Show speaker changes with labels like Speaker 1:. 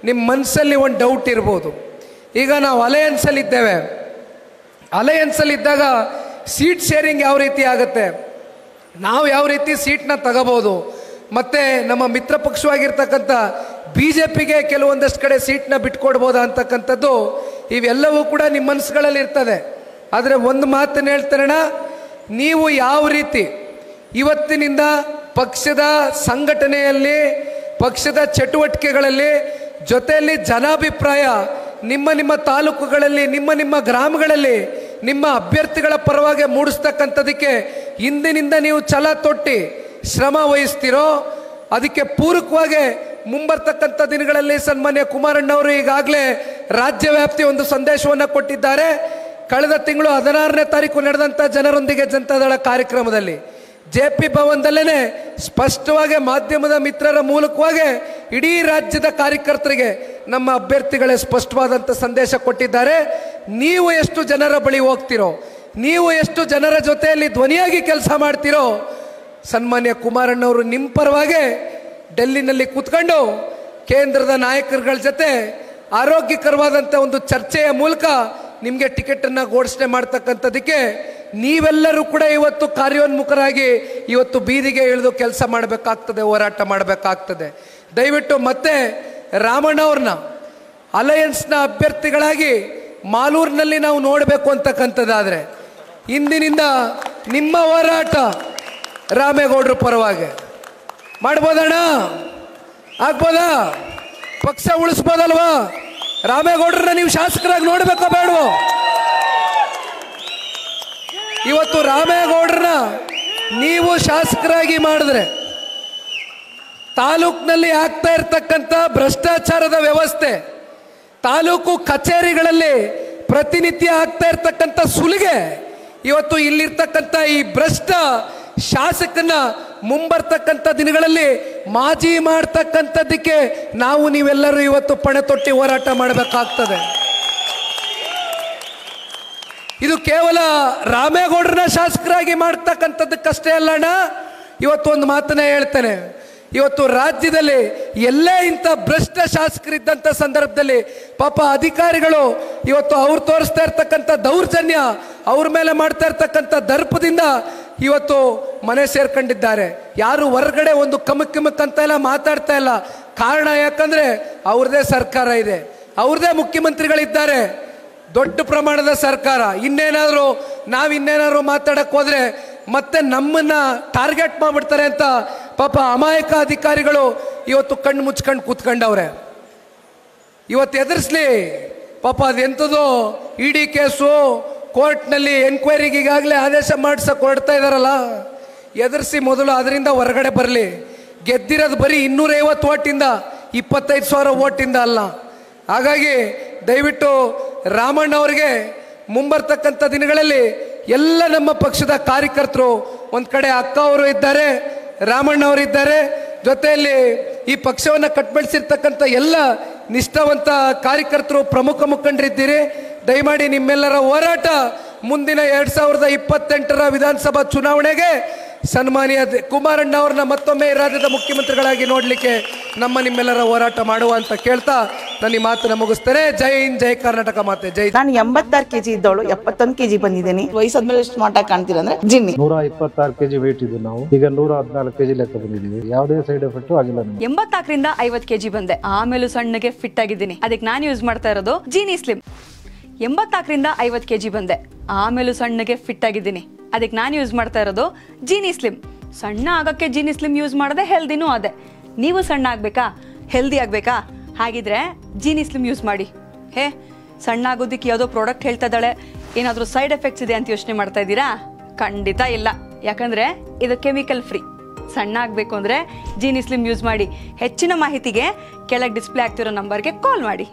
Speaker 1: ನಿಮ್ಮ ಮನಸ್ಸಲ್ಲಿ ಒಂದು ಡೌಟ್ ಇರ್ಬೋದು. ಈಗ ನಾವು ಅಲಯನ್ಸಲ್ಲಿದ್ದೇವೆ, ಅಲಯನ್ಸಲ್ಲಿದ್ದಾಗ ಸೀಟ್ ಶೇರಿಂಗ್ ಯಾವ ರೀತಿ ಆಗುತ್ತೆ, ನಾವು ಯಾವ ರೀತಿ ಸೀಟ್ನ ತಗೋಬೋದು, ಮತ್ತು ನಮ್ಮ ಮಿತ್ರ ಪಕ್ಷವಾಗಿರ್ತಕ್ಕಂಥ BJPಗೆ ಕೆಲವೊಂದಷ್ಟು ಕಡೆ ಸೀಟ್ನ ಬಿಟ್ಕೊಡ್ಬೋದಾ ಅಂತಕ್ಕಂಥದ್ದು ಇವೆಲ್ಲವೂ ಕೂಡ ನಿಮ್ಮ ಮನಸ್ಸುಗಳಲ್ಲಿ ಇರ್ತದೆ. ಆದರೆ ಒಂದು ಮಾತನ್ನು ಹೇಳ್ತಾರಣ, ನೀವು ಯಾವ ರೀತಿ ಇವತ್ತಿನಿಂದ ಪಕ್ಷದ ಸಂಘಟನೆಯಲ್ಲಿ, ಪಕ್ಷದ ಚಟುವಟಿಕೆಗಳಲ್ಲಿ, ಜೊತೆಯಲ್ಲಿ ಜನಾಭಿಪ್ರಾಯ ನಿಮ್ಮ ತಾಲೂಕುಗಳಲ್ಲಿ, ನಿಮ್ಮ ಗ್ರಾಮಗಳಲ್ಲಿ ನಿಮ್ಮ ಅಭ್ಯರ್ಥಿಗಳ ಪರವಾಗಿ ಮೂಡಿಸ್ತಕ್ಕಂಥದಕ್ಕೆ ಇಂದಿನಿಂದ ನೀವು ಛಲ ತೊಟ್ಟಿ ಶ್ರಮ ವಹಿಸ್ತಿರೋ, ಅದಕ್ಕೆ ಪೂರಕವಾಗಿ ಮುಂಬರ್ತಕ್ಕಂಥ ದಿನಗಳಲ್ಲಿ ಸನ್ಮಾನ್ಯ ಕುಮಾರಣ್ಣವರು ಈಗಾಗಲೇ ರಾಜ್ಯವ್ಯಾಪ್ತಿ ಒಂದು ಸಂದೇಶವನ್ನು ಕೊಟ್ಟಿದ್ದಾರೆ. ಕಳೆದ ತಿಂಗಳು 16ನೇ ತಾರೀಕು ನಡೆದಂಥ ಜನರೊಂದಿಗೆ ಜನತಾದಳ ಕಾರ್ಯಕ್ರಮದಲ್ಲಿ JP ಭವನದಲ್ಲೇ ಸ್ಪಷ್ಟವಾಗಿ ಮಾಧ್ಯಮದ ಮಿತ್ರರ ಮೂಲಕವಾಗಿ ಇಡೀ ರಾಜ್ಯದ ಕಾರ್ಯಕರ್ತರಿಗೆ ನಮ್ಮ ಅಭ್ಯರ್ಥಿಗಳೇ ಸ್ಪಷ್ಟವಾದಂಥ ಸಂದೇಶ ಕೊಟ್ಟಿದ್ದಾರೆ. ನೀವು ಎಷ್ಟು ಜನರ ಬಳಿ ಹೋಗ್ತಿರೋ, ನೀವು ಎಷ್ಟು ಜನರ ಜೊತೆಯಲ್ಲಿ ಧ್ವನಿಯಾಗಿ ಕೆಲಸ ಮಾಡ್ತಿರೋ, ಸನ್ಮಾನ್ಯ ಕುಮಾರಣ್ಣವರು ನಿಮ್ಮ ಪರವಾಗಿ ಡೆಲ್ಲಿನಲ್ಲಿ ಕೂತ್ಕೊಂಡು ಕೇಂದ್ರದ ನಾಯಕರುಗಳ ಜೊತೆ ಆರೋಗ್ಯಕರವಾದಂಥ ಒಂದು ಚರ್ಚೆಯ ಮೂಲಕ ನಿಮಗೆ ಟಿಕೆಟನ್ನು ಘೋಷಣೆ ಮಾಡ್ತಕ್ಕಂಥದ್ದಕ್ಕೆ ನೀವೆಲ್ಲರೂ ಕೂಡ ಇವತ್ತು ಕಾರ್ಯೋನ್ಮುಖರಾಗಿ ಇವತ್ತು ಬೀದಿಗೆ ಇಳಿದು ಕೆಲಸ ಮಾಡಬೇಕಾಗ್ತದೆ, ಹೋರಾಟ ಮಾಡಬೇಕಾಗ್ತದೆ. ದಯವಿಟ್ಟು ಮತ್ತೆ ರಾಮಣ್ಣವ್ರನ್ನ ಅಲಯನ್ಸ್ನ ಅಭ್ಯರ್ಥಿಗಳಾಗಿ ಮಾಲೂರಿನಲ್ಲಿ ನಾವು ನೋಡಬೇಕು ಅಂತಕ್ಕಂಥದ್ದಾದರೆ ಇಂದಿನಿಂದ ನಿಮ್ಮ ಹೋರಾಟ ರಾಮೇಗೌಡರ ಪರವಾಗಿ ಮಾಡ್ಬೋದಣ್ಣ, ಆಗ್ಬೋದಾ? ಪಕ್ಷ ಉಳಿಸ್ಬೋದಲ್ವಾ? ರಾಮೇಗೌಡರನ್ನ ನೀವು ಶಾಸಕರಾಗಿ ನೋಡಬೇಕೋ ಬೇಡವೋ? ಇವತ್ತು ರಾಮೇಗೌಡರನ್ನ ನೀವು ಶಾಸಕರಾಗಿ ಮಾಡಿದ್ರೆ ತಾಲೂಕಿನಲ್ಲಿ ಆಗ್ತಾ ಇರ್ತಕ್ಕಂಥ ಭ್ರಷ್ಟಾಚಾರದ ವ್ಯವಸ್ಥೆ, ತಾಲೂಕು ಕಚೇರಿಗಳಲ್ಲಿ ಪ್ರತಿನಿತ್ಯ ಆಗ್ತಾ ಇರ್ತಕ್ಕಂಥ ಸುಲಿಗೆ, ಇವತ್ತು ಇಲ್ಲಿರ್ತಕ್ಕಂಥ ಈ ಭ್ರಷ್ಟ ಶಾಸಕನ ಮುಂಬರ್ತಕ್ಕಂಥ ದಿನಗಳಲ್ಲಿ ಮಾಜಿ ಮಾಡ್ತಕ್ಕಂಥದ್ದಕ್ಕೆ ನಾವು ನೀವೆಲ್ಲರೂ ಇವತ್ತು ಪಣೆ ತೊಟ್ಟಿ ಹೋರಾಟ ಮಾಡಬೇಕಾಗ್ತದೆ. ಇದು ಕೇವಲ ರಾಮೇಗೌಡರನ್ನ ಶಾಸಕರಾಗಿ ಮಾಡ್ತಕ್ಕಂಥದ್ದಕ್ಕಷ್ಟೇ ಅಲ್ಲಣ್ಣ. ಇವತ್ತು ಒಂದು ಮಾತನ್ನ ಹೇಳ್ತೇನೆ, ಇವತ್ತು ರಾಜ್ಯದಲ್ಲಿ ಎಲ್ಲೇ ಇಂಥ ಭ್ರಷ್ಟ ಶಾಸಕರಿದ್ದಂಥ ಸಂದರ್ಭದಲ್ಲಿ ಪಾಪ ಅಧಿಕಾರಿಗಳು ಇವತ್ತು ಅವ್ರು ತೋರಿಸ್ತಾ ಇರ್ತಕ್ಕಂಥ ದೌರ್ಜನ್ಯ, ಅವ್ರ ಮೇಲೆ ಮಾಡ್ತಾ ಇರ್ತಕ್ಕಂಥ ದರ್ಪದಿಂದ ಇವತ್ತು ಮನೆ ಸೇರ್ಕೊಂಡಿದ್ದಾರೆ. ಯಾರು ಹೊರಗಡೆ ಒಂದು ಕಮಕ್ ಅಂತ ಎಲ್ಲ ಮಾತಾಡ್ತಾ ಇಲ್ಲ. ಕಾರಣ ಯಾಕಂದ್ರೆ ಅವ್ರದೇ ಸರ್ಕಾರ ಇದೆ, ಅವ್ರದೇ ಮುಖ್ಯಮಂತ್ರಿಗಳಿದ್ದಾರೆ, ದೊಡ್ಡ ಪ್ರಮಾಣದ ಸರ್ಕಾರ. ನಾವಿನ್ನೇನಾದ್ರು ಮಾತಾಡಕ್ ಹೋದ್ರೆ ಮತ್ತೆ ನಮ್ಮನ್ನ ಟಾರ್ಗೆಟ್ ಮಾಡ್ಬಿಡ್ತಾರೆ ಅಂತ ಪಾಪ ಅಮಾಯಕ ಅಧಿಕಾರಿಗಳು ಇವತ್ತು ಕಣ್ಣು ಮುಚ್ಕೊಂಡು ಕೂತ್ಕೊಂಡವ್ರೆ. ಇವತ್ತು ಎದುರಿಸ್ಲಿ ಪಾಪ, ಅದೆಂಥದ್ದು ED ಕೇಸು ಕೋರ್ಟ್ನಲ್ಲಿ ಎನ್ಕ್ವೈರಿಗೆ ಈಗಾಗಲೇ ಆದೇಶ ಮಾಡಿಸಕ್ಕೆ ಹೊರಡ್ತಾ ಇದ್ದಾರಲ್ಲ, ಎದುರಿಸಿ ಮೊದಲು ಅದರಿಂದ ಹೊರಗಡೆ ಬರಲಿ. ಗೆದ್ದಿರೋದು ಬರೀ 250 ಓಟಿಂದ, 25,000 ಓಟಿಂದ ಅಲ್ಲ. ಹಾಗಾಗಿ ದಯವಿಟ್ಟು ರಾಮಣ್ಣವ್ರಿಗೆ ಮುಂಬರ್ತಕ್ಕಂಥ ದಿನಗಳಲ್ಲಿ ಎಲ್ಲ ನಮ್ಮ ಪಕ್ಷದ ಕಾರ್ಯಕರ್ತರು, ಒಂದು ಕಡೆ ಅಕ್ಕ ಅವರು ಇದ್ದಾರೆ, ರಾಮಣ್ಣವರಿದ್ದಾರೆ, ಜೊತೆಯಲ್ಲಿ ಈ ಪಕ್ಷವನ್ನು ಕಟ್ಬೆಳೆಸಿರ್ತಕ್ಕಂಥ ಎಲ್ಲ ನಿಷ್ಠಾವಂತ ಕಾರ್ಯಕರ್ತರು, ಪ್ರಮುಖ ಮುಖಂಡರಿದ್ದೀರಿ. ದಯಮಾಡಿ ನಿಮ್ಮೆಲ್ಲರ ಹೋರಾಟ ಮುಂದಿನ 2028ರ ವಿಧಾನಸಭಾ ಚುನಾವಣೆಗೆ ಸನ್ಮಾನ್ಯ ಕುಮಾರಣ್ಣ ಅವ್ರನ್ನ ಮತ್ತೊಮ್ಮೆ ರಾಜ್ಯದ ಮುಖ್ಯಮಂತ್ರಿಗಳಾಗಿ ನೋಡಲಿಕ್ಕೆ ನಿಮ್ಮೆಲ್ಲರ ಹೋರಾಟ ಮಾಡುವ ಅಂತ ಕೇಳ್ತಾ ನಾನು ಈ ಮಾತನ್ನ ಮುಗಿಸ್ತೇನೆ. ಜೈ ಹಿಂದ್, ಜೈ ಕರ್ನಾಟಕ ಮಾತೆ, ಜೈ.
Speaker 2: ನಾನು 86 kg ಇದ್ದವಳು 71 kg ಬಂದಿದ್ದೀನಿ. ವಯಸ್ಸಾದ್ಮೇಲೆ ಎಷ್ಟು ಸ್ಮಾರ್ಟ್ ಆಗಿ ಕಾಣ್ತೀರಾ ಅಂದ್ರೆ ಜಿನ್ನಿ.
Speaker 3: 126 kg ವೇಟ್ ಇದ್ದು ನಾವು ಈಗ 114 kg ಲೆಕ್ಕ ಬಂದಿದ್ದೀವಿ. ಯಾವುದೇ ಸೈಡ್ ಎಫೆಕ್ಟ್ ಆಗಿಲ್ಲ.
Speaker 4: 84ರಿಂದ 50 kg ಬಂದೆ, ಆಮೇಲೆ ಸಣ್ಣಗೆ ಫಿಟ್ ಆಗಿದ್ದೀನಿ. ಅದಕ್ಕೆ ನಾನು ಯೂಸ್ ಮಾಡ್ತಾ ಇರೋದು ಜೀನಿ ಸ್ಲಿಮ್. 84ರಿಂದ 50 kg ಬಂದೆ, ಆಮೇಲೆ ಸಣ್ಣಗೆ ಫಿಟ್ ಆಗಿದ್ದೀನಿ. ಅದಕ್ಕೆ ನಾನು ಯೂಸ್ ಮಾಡ್ತಾ ಇರೋದು ಜೀನಿ ಸ್ಲಿಮ್. ಸಣ್ಣ ಆಗಕ್ಕೆ ಜೀನಿ ಸ್ಲಿಮ್ ಯೂಸ್ ಮಾಡದೆ ಹೆಲ್ದಿನೂ ಅದೇ. ನೀವು ಸಣ್ಣ ಆಗ್ಬೇಕಾ, ಹೆಲ್ದಿ ಆಗ್ಬೇಕಾ? ಹಾಗಿದ್ರೆ ಜೀನಿ ಸ್ಲಿಮ್ ಯೂಸ್ ಮಾಡಿ. ಸಣ್ಣ ಆಗೋದಕ್ಕೆ ಯಾವುದೋ ಪ್ರಾಡಕ್ಟ್ ಹೇಳ್ತಾ ಇದ್ದಾಳೆ, ಏನಾದರೂ ಸೈಡ್ ಎಫೆಕ್ಟ್ಸ್ ಇದೆ ಅಂತ ಯೋಚನೆ ಮಾಡ್ತಾ ಇದ್ದೀರಾ? ಖಂಡಿತ ಇಲ್ಲ, ಯಾಕಂದ್ರೆ ಇದು ಕೆಮಿಕಲ್ ಫ್ರೀ. ಸಣ್ಣ ಆಗಬೇಕು ಅಂದ್ರೆ ಜೀನಿ ಸ್ಲಿಮ್ ಯೂಸ್ ಮಾಡಿ. ಹೆಚ್ಚಿನ ಮಾಹಿತಿಗೆ ಕೆಳಗೆ ಡಿಸ್ಪ್ಲೇ ಆಗ್ತಿರೋ ನಂಬರ್ಗೆ ಕಾಲ್ ಮಾಡಿ.